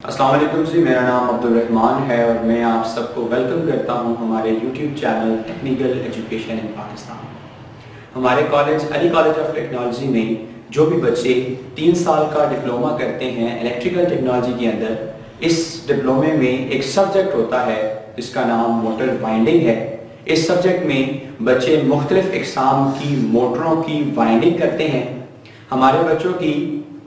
अस्सलाम वालेकुम जी, मेरा नाम अब्दुल रहमान है और मैं आप सबको वेलकम करता हूं हमारे YouTube channel technical education in Pakistan. हमारे college Ali college of technology में जो भी बच्चे 3 साल का डिप्लोमा करते हैं इलेक्ट्रिकल टेक्नोलॉजी के अंदर, इस डिप्लोमे में एक सब्जेक्ट होता है जिसका नाम मोटर वाइंडिंग है। इस सब्जेक्ट में बच्चे मुख्तलिफ इकसाम की मोटरों की वाइंडिंग करते हैं। हमारे बच्चों की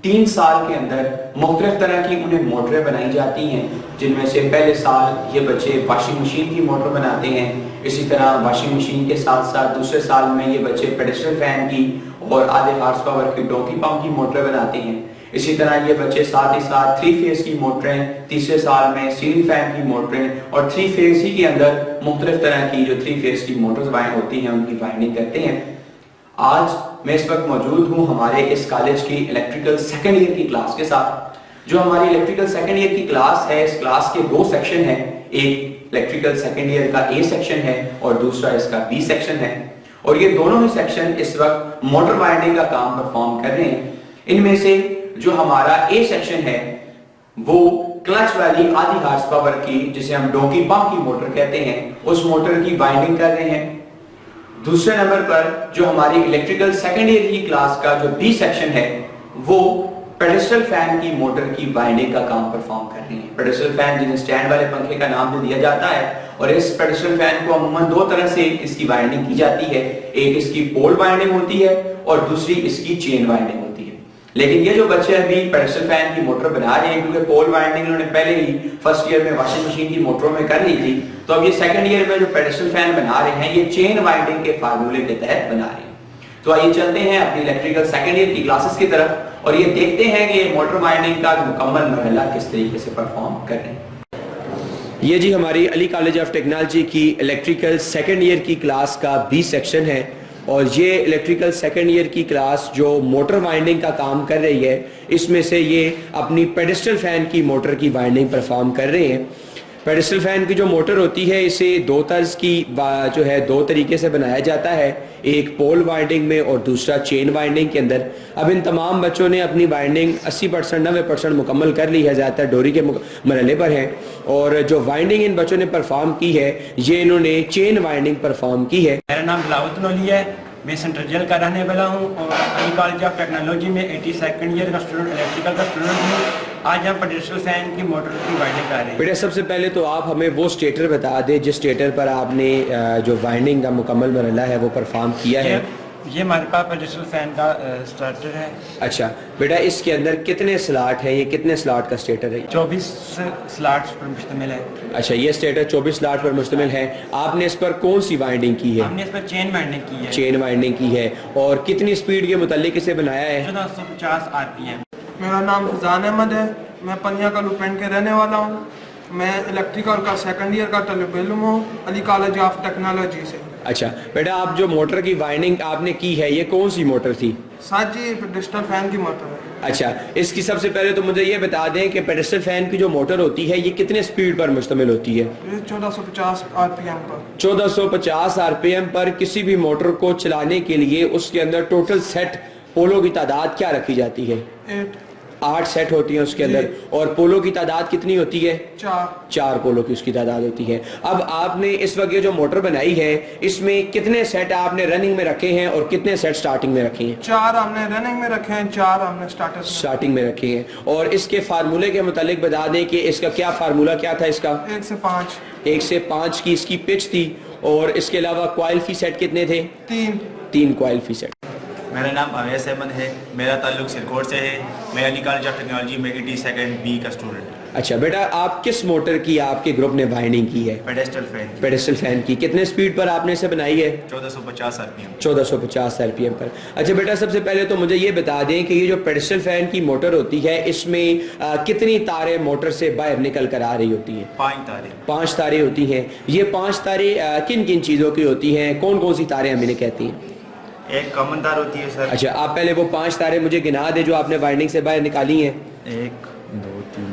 3 साल के अंदर मुख्तलिफ तरह की उन्हें मोटरें बनाई जाती हैं, जिनमें से पहले साल ये बच्चे वाशिंग मशीन की मोटर बनाते हैं। इसी तरह वाशिंग मशीन के साथ साथ दूसरे साल में ये बच्चे पेडिस्टल फैन की और आधे हार्स पावर की डोंकी पंप की मोटरें बनाते हैं। इसी तरह ये बच्चे साथ ही साथ 3 फेज की मोटरें, तीसरे साल में सीलिंग फैन की मोटरें और 3 फेज ही के अंदर मुख्तलिफ तरह की जो 3 फेज की मोटर्स होती हैं उनकी वाइंडिंग करते हैं। आज मैं इस वक्त मौजूद हूँ हमारे इस कॉलेज की इलेक्ट्रिकल सेकेंड ईयर की क्लास के साथ। जो हमारी इलेक्ट्रिकल सेकेंड ईयर की क्लास है, इस क्लास के 2 सेक्शन हैं। एक इलेक्ट्रिकल सेकेंड ईयर का ए सेक्शन है और दूसरा इसका बी सेक्शन है, और ये दोनों ही सेक्शन इस वक्त मोटर वाइंडिंग का काम परफॉर्म कर रहे हैं। इनमें से जो हमारा ए सेक्शन है वो क्लच वाली आधी हार्स पावर की, जिसे हम डोंकी पंप की मोटर कहते हैं, उस मोटर की वाइंडिंग कर रहे हैं। दूसरे नंबर पर जो हमारी इलेक्ट्रिकल सेकेंड ईयर की क्लास का जो बी सेक्शन है वो पेडिस्टल फैन की मोटर की वाइंडिंग का काम परफॉर्म कर रही है। पेडिस्टल फैन जिन्हें स्टैंड वाले पंखे का नाम भी दिया जाता है, और इस पेडिस्टल फैन को अमूमन 2 तरह से इसकी वाइंडिंग की जाती है। एक इसकी पोल वाइंडिंग होती है और दूसरी इसकी चेन वाइंडिंग होती है। लेकिन ये जो बच्चे अभी पेडिस्टल फैन की मोटर बना रहे हैं, क्योंकि पोल वाइंडिंग उन्होंने पहले ही फर्स्ट ईयर में वाशिंग मशीन की मोटरों में कर ली थी, तो अब ये सेकंड ईयर में जो पेडिस्टल फैन बना रहे हैं ये चेन वाइंडिंग के फार्मूले के तहत बना रहे हैं। तो आइए चलते हैं अपनी इलेक्ट्रिकल सेकंड ईयर की क्लासेस की तरफ और ये देखते हैं कि ये मोटर वाइंडिंग का मुकम्मल मरहला किस तरीके से परफॉर्म कर रहे हैं। ये जी हमारी अली कॉलेज ऑफ टेक्नोलॉजी की इलेक्ट्रिकल सेकंड ईयर की क्लास का बी सेक्शन है, और ये इलेक्ट्रिकल सेकंड ईयर की क्लास जो मोटर वाइंडिंग का काम कर रही है, इसमें से ये अपनी पेडिस्टल फैन की मोटर की वाइंडिंग परफॉर्म कर रहे हैं। पेडिस्टल फैन की जो मोटर होती है इसे 2 तर्ज की जो है 2 तरीके से बनाया जाता है, एक पोल वाइंडिंग में और दूसरा चेन वाइंडिंग के अंदर। अब इन तमाम बच्चों ने अपनी वाइंडिंग 80% 90% मुकम्मल कर ली है, ज़्यादातर डोरी के मरहले पर हैं, और जो वाइंडिंग इन बच्चों ने परफॉर्म की है ये इन्होंने चेन वाइंडिंग परफॉर्म की है। मेरा नाम बिलावत नोली है, मैं सेंट्रल जेल का रहने वाला हूँ और अली कॉलेज ऑफ टेक्नोलॉजी में 82nd ईयर का स्टूडेंट, इलेक्ट्रिकल का स्टूडेंट हूँ। आज हम पेडिस्टल फैन की मोटर की वाइंडिंग कर रहे हैं। बेटा सबसे पहले तो आप हमें वो स्टेटर बता दें जिस स्टेटर पर आपने जो वाइंडिंग का मुकम्मल मरहला है वो परफॉर्म किया है। ये हमारे पास पेडिस्टल फैन का स्टार्टर है। अच्छा बेटा, इसके अंदर कितने स्लॉट है, ये कितने स्लॉट का स्टेटर है? 24 स्लॉट्स पर मुश्तमिल है। अच्छा, ये स्टेटर 24 स्लॉट पर मुश्तमिल है। आपने इस पर कौन सी वाइंडिंग की है? हमने इस पर चेन वाइंडिंग की है। चेन वाइंडिंग की है। और कितनी स्पीड के मुतालिक इसे बनाया है? 1450 RPM। मेरा नाम फजान अहमद है, मैं पनिया का लुपेंट के रहने वाला हूँ। मैं इलेक्ट्रिकल का सेकंड ईयर का तलब इल्म हूँ अली कॉलेज ऑफ टेक्नोलॉजी से। अच्छा बेटा, आप जो मोटर की वाइंडिंग आपने की है ये कौन सी मोटर थी? साथ जी पेडिस्टल फैन की मोटर है। अच्छा, इसकी सबसे पहले तो मुझे ये बता दें कि पेडिस्टल फैन की जो मोटर होती है ये कितने स्पीड पर मुश्तमिल होती है? 1450 RPM पर। 1450 RPM पर किसी भी मोटर को चलाने के लिए उसके अंदर टोटल सेट पोलों की तादाद क्या रखी जाती है? 8 सेट होती हैं उसके अंदर। और पोलों की तादाद कितनी होती है? 4 पोलों की उसकी तादाद होती है। अब आपने इस वक्त ये जो मोटर बनाई है इसमें कितने सेट आपने रनिंग में रखे हैं और कितने सेट स्टार्टिंग में रखे हैं? 4 हमने रनिंग में रखे हैं, 4 हमने स्टार्टिंग में रखे हैं। और इसके फार्मूले के मुतालिक बता दें कि इसका क्या फार्मूला क्या था इसका? 1 से 5। 1 से 5 की इसकी पिच थी, और इसके अलावा कॉइल फी सेट कितने थे? 3 कॉइल फी सेट। मेरा नाम अवैस अहमद है, मेरा ताल्लुक सिरकोट से है। मैं अली कॉलेज ऑफ टेक्नोलॉजी में 82nd B का स्टूडेंट हूँ। अच्छा बेटा, आप किस मोटर की आपके ग्रुप ने वाइंडिंग की है? Pedestal fan. पेडिस्टल फैन की। कितने स्पीड पर आपने इसे बनाई है? 1450 RPM। 1450 RPM पर। अच्छा बेटा, सबसे पहले तो मुझे ये बता दें कि ये जो पेडिस्टल फैन की मोटर होती है इसमें कितनी तारें मोटर से बाहर निकल कर आ रही होती हैं? 5 तारें। 5 तारें होती हैं। ये 5 तारें किन किन चीज़ों की होती हैं? कौन कौन सी तारें हम इन्हें कहती हैं? एक कॉमन तार होती है सर। अच्छा, आप पहले वो 5 तारें मुझे गिना दे जो आपने वाइंडिंग से बाहर निकाली हैं। 1 2 3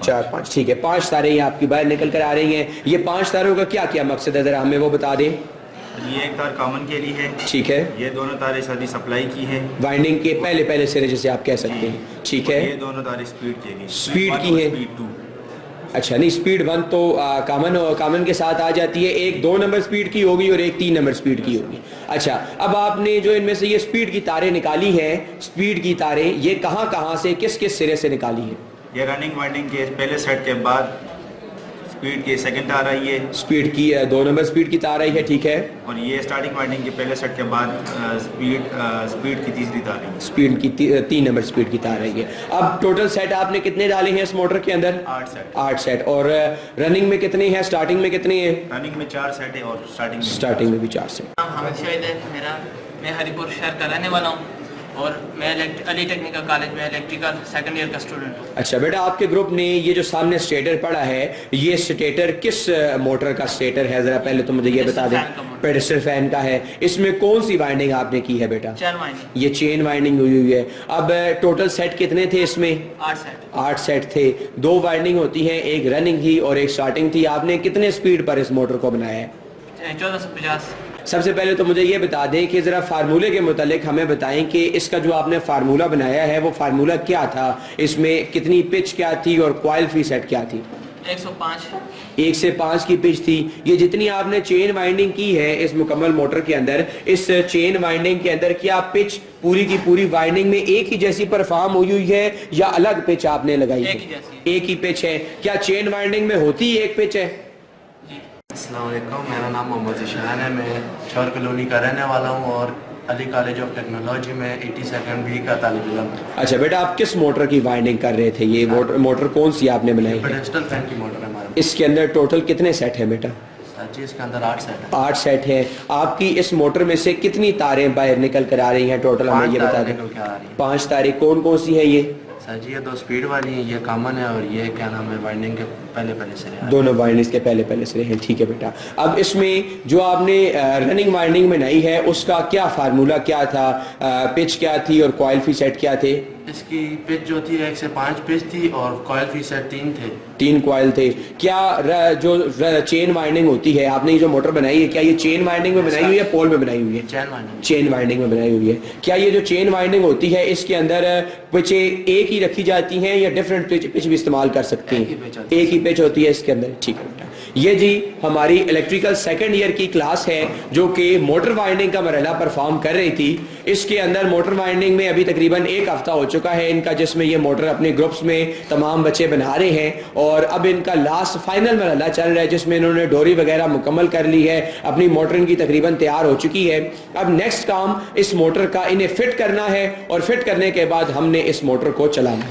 4 5। ठीक है, 5 तारें ये आपकी बाहर निकल कर आ रही हैं। ये 5 तारों का क्या क्या मकसद है, जरा हमें वो बता दें। ये एक तार कॉमन के लिए है। ठीक है। ये दोनों तारें सारी सप्लाई की है, वाइंडिंग के पहले पहले सिरे जिसे आप कह सकते हैं। ठीक है। ये दोनों तारें स्पीड के लिए, स्पीड की है। स्पीड 2। अच्छा, नहीं स्पीड 1 तो कॉमन के साथ आ जाती है, एक 2 नंबर स्पीड की होगी और एक 3 नंबर स्पीड की होगी। अच्छा, अब आपने जो इनमें से ये स्पीड की तारें निकाली हैं, स्पीड की तारें ये कहाँ से किस किस सिरे से निकाली है? ये रनिंग वाइंडिंग के पहले सेट के बाद स्पीड की सेकंड तार आई है, स्पीड की 2 नंबर स्पीड की तार आई है, ठीक है। और ये स्टार्टिंग वाइंडिंग के पहले सेट के बाद स्पीड की तीसरी तार आई है। स्पीड की 3 नंबर स्पीड की तार आई है। अब टोटल सेट आपने कितने डाले हैं इस मोटर के अंदर? 8 सेट। 8 सेट। और रनिंग में कितने हैं, स्टार्टिंग में कितने हैं? रनिंग में 4 सेट है और स्टार्टिंग में भी 4 सेट। नाम हामिद शहीद है मेरा। मैं हरिपुर शहर का रहने वाला हूँ और मैं अली टेक्निकल कॉलेज में इलेक्ट्रिकल सेकंड ईयर का स्टूडेंट हूँ। अच्छा बेटा, आपके ग्रुप ने ये जो सामने स्टेटर पड़ा है, ये स्टेटर किस मोटर का स्टेटर है? जरा पहले तो मुझे ये बता दें। पेडेस्टल फैन का है। इसमें कौन सी वाइंडिंग आपने की है बेटा? Chain winding. ये चेन वाइंडिंग हुई है। अब टोटल सेट कितने थे इसमें? 8 सेट। 8 सेट थे। 2 वाइंडिंग होती हैं, एक रनिंग थी और एक स्टार्टिंग थी। आपने कितने स्पीड पर इस मोटर को बनाया है? 1450। सबसे पहले तो मुझे ये बता दें कि ज़रा फार्मूले के मुतालिक हमें बताएं कि इसका जो आपने फार्मूला बनाया है वो फार्मूला क्या था, इसमें कितनी पिच क्या थी और कॉइल फी सेट क्या थी? 105। 1 से 5 की पिच थी। ये जितनी आपने चेन वाइंडिंग की है इस मुकम्मल मोटर के अंदर, इस चेन वाइंडिंग के अंदर क्या पिच पूरी की पूरी वाइंडिंग में एक ही जैसी परफॉर्म हुई है या अलग पिच आपने लगाई है? एक ही जैसी। एक ही पिच है। क्या चेन वाइंडिंग में होती ही एक पिच है? अस्सलाम वालेकुम, मेरा नाम मोहम्मद ज़ीशान है। मैं शौर कॉलोनी का रहने वाला हूँ और अली कॉलेज ऑफ टेक्नोलॉजी में 82nd बी का तालिब इल्म। अच्छा बेटा, आप किस मोटर की वाइंडिंग कर रहे थे? ये मोटर कौन सी आपने बनाई है? पेडेस्टल फैन की मोटर है हमारे पास। इसके अंदर टोटल कितने सेट है बेटा? जी, इसके अंदर 8 सेट है। 8 सेट है। आपकी इस मोटर में से कितनी तारें बाहर निकल कर आ रही हैं टोटल? हमें ये बता दें। 5 तारें। कौन कौन सी है ये? सर जी, ये 2 स्पीड वाली है, ये कॉमन है और ये क्या नाम है वाइंडिंग के पहले सिरे हैं। दोनों वाइंडिंग के पहले सिरे हैं, ठीक है बेटा। अब इसमें जो आपने रनिंग वाइंडिंग बनाई है उसका क्या फार्मूला क्या था, पिच क्या थी और कॉइल फी सेट क्या थे? इसकी पिच जो थी 1 से 5 पिच थी और कॉइल फी सेट 3 थे। 3 कॉइल थे। क्या जो चेन वाइंडिंग होती है, आपने ये जो मोटर बनाई है क्या ये चेन वाइंडिंग में बनाई हुई है, पोल में बनाई हुई है? Chain winding. चेन वाइंडिंग में बनाई हुई है। क्या ये जो चेन वाइंडिंग होती है इसके अंदर पिचें एक ही रखी जाती हैं या डिफरेंट पिच भी इस्तेमाल कर सकती हैं? एक ही पिच होती है इसके अंदर, ठीक है बेटा। ये जी हमारी इलेक्ट्रिकल सेकंड ईयर की क्लास है जो कि मोटर वाइंडिंग का मरहला परफॉर्म कर रही थी। इसके अंदर मोटर वाइंडिंग में अभी तकरीबन 1 हफ्ता हो चुका है इनका, जिसमें ये मोटर अपने ग्रुप्स में तमाम बच्चे बना रहे हैं और अब इनका लास्ट फाइनल मरहला चल रहा है जिसमें इन्होंने डोरी वगैरह मुकम्मल कर ली है। अपनी मोटर इनकी तकरीबन तैयार हो चुकी है। अब नेक्स्ट काम इस मोटर का इन्हें फिट करना है और फिट करने के बाद हमने इस मोटर को चलाना है।